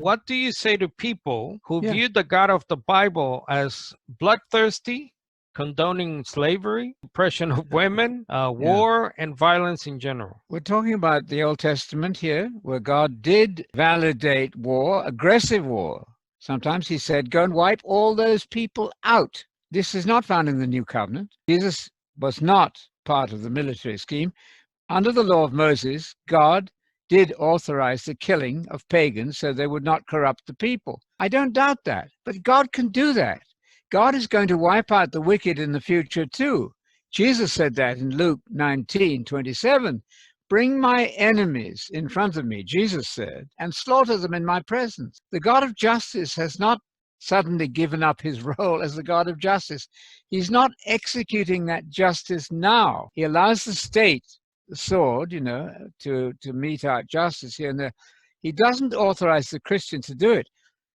What do you say to people who Yeah. viewed the God of the Bible as bloodthirsty, condoning slavery, oppression of women, Yeah. war, and violence in general? We're talking about the Old Testament here, where God did validate war, aggressive war. Sometimes he said, go and wipe all those people out. This is not found in the New Covenant. Jesus was not part of the military scheme. Under the law of Moses, God did authorize the killing of pagans so they would not corrupt the people. I don't doubt that, but God can do that. God is going to wipe out the wicked in the future too. Jesus said that in Luke 19:27. Bring my enemies in front of me, Jesus said, and slaughter them in my presence. The God of justice has not suddenly given up his role as the God of justice. He's not executing that justice now. He allows the state, the sword, to mete out justice here and there. He doesn't authorize the Christian to do it,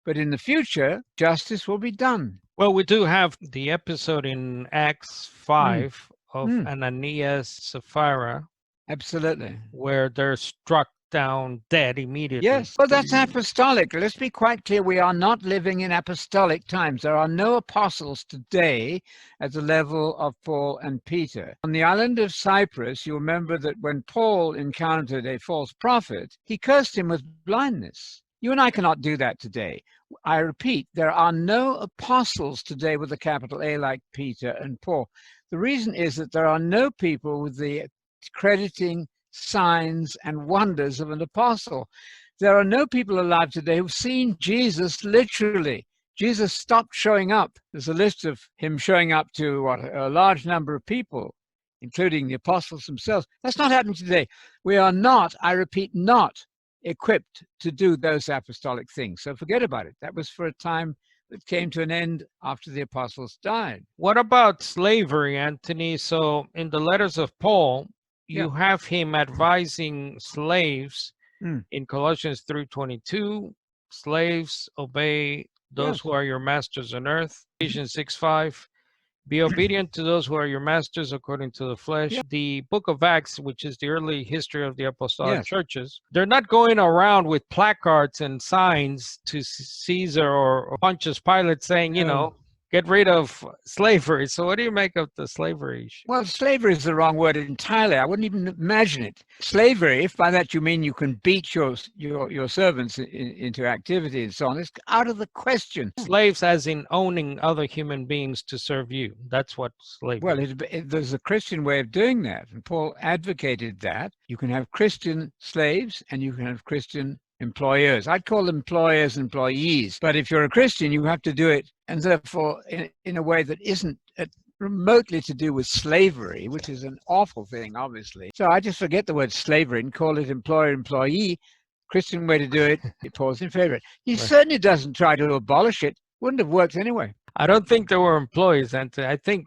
but in the future, justice will be done. Well, we do have the episode in Acts 5 of Mm. Ananias, Sapphira, Absolutely. where they're struck down dead immediately. Yes, well, that's apostolic. Let's be quite clear. We are not living in apostolic times. There are no apostles today at the level of Paul and Peter. On the island of Cyprus, you remember that when Paul encountered a false prophet, he cursed him with blindness. You and I cannot do that today. I repeat, there are no apostles today with a capital A like Peter and Paul. The reason is that there are no people with the crediting signs and wonders of an apostle. There are no people alive today who've seen Jesus literally. Jesus stopped showing up. There's a list of him showing up to a large number of people, including the apostles themselves. That's not happening today. We are not, I repeat, not equipped to do those apostolic things. So forget about it. That was for a time that came to an end after the apostles died. What about slavery, Anthony? So in the letters of Paul, you Yeah. have him advising slaves Mm. in Colossians 3:22, slaves, obey those Yes. who are your masters on earth. Ephesians 6:5, be obedient to those who are your masters according to the flesh. Yeah. The book of Acts, which is the early history of the apostolic Yes. churches, they're not going around with placards and signs to Caesar or Pontius Pilate saying, No. get rid of slavery. So what do you make of the slavery issue? Well, slavery is the wrong word entirely. I wouldn't even imagine it. Slavery, if by that you mean you can beat your servants into activity and so on, it's out of the question. Slaves as in owning other human beings to serve you. That's what slavery Well, is. there's a Christian way of doing that, and Paul advocated that. You can have Christian slaves and you can have Christian employers. I'd call them employers and employees. But if you're a Christian, you have to do it, and therefore in a way that isn't remotely to do with slavery, which is an awful thing, obviously. So I just forget the word slavery and call it employer-employee. Christian way to do it, Paul's in favor. He Right. certainly doesn't try to abolish it. Wouldn't have worked anyway. I don't think they were employees, Anthony. I think,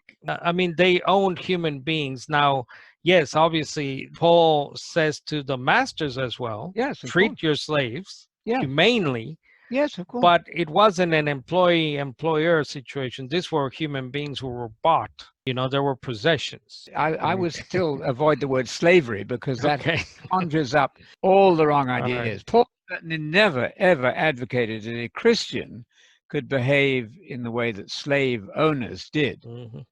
they owned human beings. Now, yes, obviously, Paul says to the masters as well, Yes, of treat course. your slaves Yeah. humanely, Yes, of course. but it wasn't an employee-employer situation. These were human beings who were bought. There were possessions. I would still avoid the word slavery because that Okay. conjures up all the wrong right. ideas. Paul certainly never, ever advocated that a Christian could behave in the way that slave owners did. Mhm.